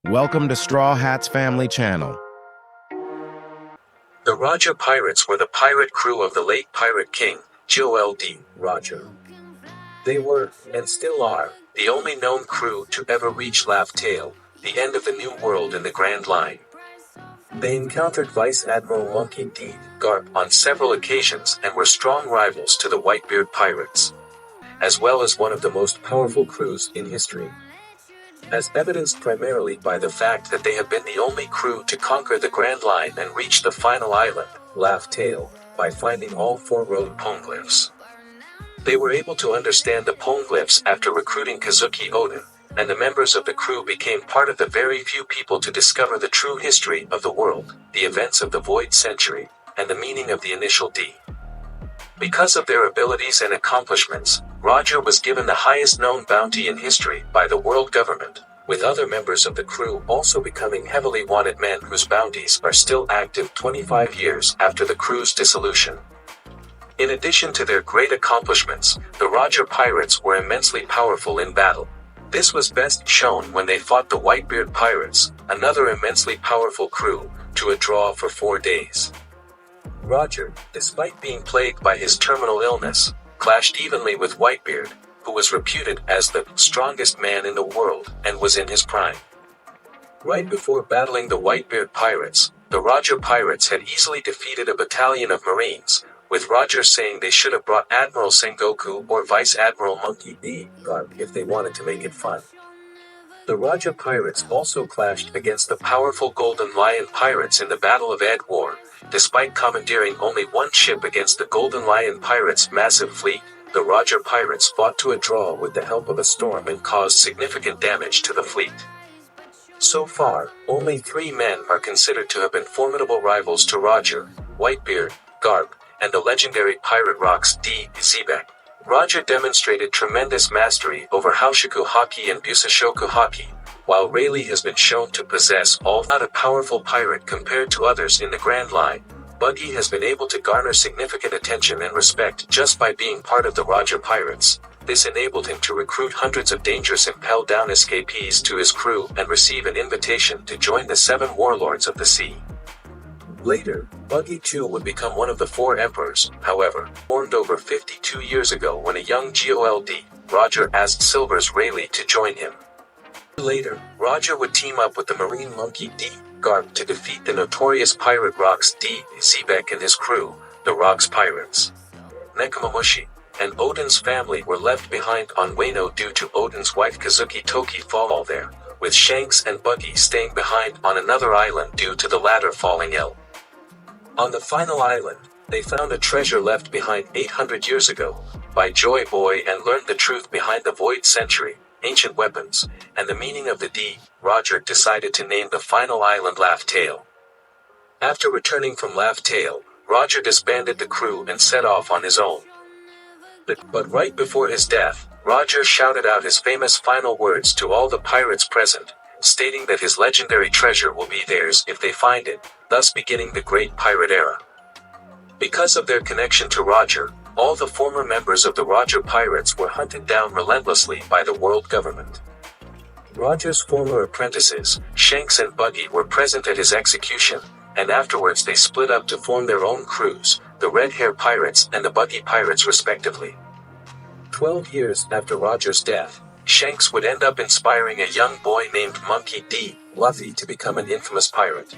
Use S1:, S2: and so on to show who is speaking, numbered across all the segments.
S1: Welcome to Straw Hats Family Channel.
S2: The Roger Pirates were the pirate crew of the late Pirate King, Joel D. Roger. They were, and still are, the only known crew to ever reach Laugh Tale, the end of the New World in the Grand Line. They encountered Vice Admiral Monkey D. Garp on several occasions and were strong rivals to the Whitebeard Pirates, as well as one of the most powerful crews in history, as evidenced primarily by the fact that they have been the only crew to conquer the Grand Line and reach the final island, Laugh Tale, by finding all 4 road poneglyphs. They were able to understand the poneglyphs after recruiting Kazuki Odin, and the members of the crew became part of the very few people to discover the true history of the world, the events of the Void Century, and the meaning of the initial D. Because of their abilities and accomplishments, Roger was given the highest known bounty in history by the world government, with other members of the crew also becoming heavily wanted men whose bounties are still active 25 years after the crew's dissolution. In addition to their great accomplishments, the Roger Pirates were immensely powerful in battle. This was best shown when they fought the Whitebeard Pirates, another immensely powerful crew, to a draw for 4 days. Roger, despite being plagued by his terminal illness, clashed evenly with Whitebeard, who was reputed as the strongest man in the world and was in his prime. Right before battling the Whitebeard Pirates, the Roger Pirates had easily defeated a battalion of Marines, with Roger saying they should have brought Admiral Sengoku or Vice Admiral Monkey D. Garp if they wanted to make it fun. The Roger Pirates also clashed against the powerful Golden Lion Pirates in the Battle of Ed War. Despite commandeering only 1 ship against the Golden Lion Pirates' massive fleet, the Roger Pirates fought to a draw with the help of a storm and caused significant damage to the fleet. So far, only 3 men are considered to have been formidable rivals to Roger: Whitebeard, Garp, and the legendary pirate Rox D. Xebec. Roger demonstrated tremendous mastery over Haoshiku Haki and Busashoku Haki, while Rayleigh has been shown to possess all. Not a powerful pirate compared to others in the Grand Line, Buggy has been able to garner significant attention and respect just by being part of the Roger Pirates. This enabled him to recruit hundreds of dangerous impel-down escapees to his crew and receive an invitation to join the 7 warlords of the sea. Later, Buggy too would become one of the 4 emperors, however, formed over 52 years ago when a young Gold Roger asked Silver's Rayleigh to join him. Later, Roger would team up with the Marine Monkey D. Garp to defeat the notorious pirate Rox D. Xebec and his crew, the Rox Pirates. Nekomamushi and Odin's family were left behind on Wano due to Odin's wife Kazuki Toki fall there, with Shanks and Buggy staying behind on another island due to the latter falling ill. On the final island, they found a treasure left behind 800 years ago by Joy Boy and learned the truth behind the Void Century, ancient weapons, and the meaning of the D. Roger decided to name the final island Laugh Tale. After returning from Laugh Tale, Roger disbanded the crew and set off on his own. But right before his death, Roger shouted out his famous final words to all the pirates present, stating that his legendary treasure will be theirs if they find it, thus beginning the Great Pirate Era. Because of their connection to Roger, all the former members of the Roger Pirates were hunted down relentlessly by the world government. Roger's former apprentices, Shanks and Buggy, were present at his execution, and afterwards they split up to form their own crews, the Red Hair Pirates and the Buggy Pirates respectively. 12 years after Roger's death, Shanks would end up inspiring a young boy named Monkey D. Luffy to become an infamous pirate.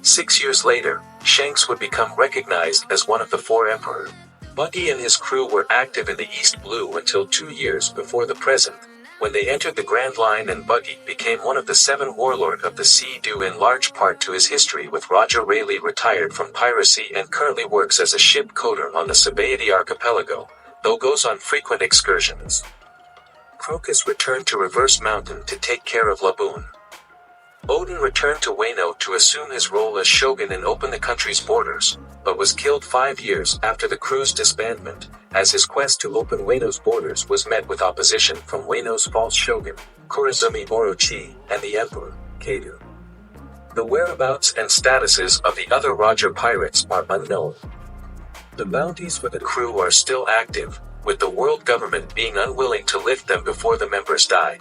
S2: 6 years later, Shanks would become recognized as one of the 4 emperors. Buggy and his crew were active in the East Blue until 2 years before the present, when they entered the Grand Line, and Buggy became one of the 7 warlords of the sea due in large part to his history with Roger. Rayleigh retired from piracy and currently works as a ship coder on the Sabaody Archipelago, though goes on frequent excursions. Crocus returned to Reverse Mountain to take care of Laboon. Odin returned to Wano to assume his role as shogun and open the country's borders, but was killed 5 years after the crew's disbandment, as his quest to open Wano's borders was met with opposition from Wano's false shogun, Korizumi Orochi, and the emperor, Kaido. The whereabouts and statuses of the other Roger Pirates are unknown. The bounties for the crew are still active, with the world government being unwilling to lift them before the members die.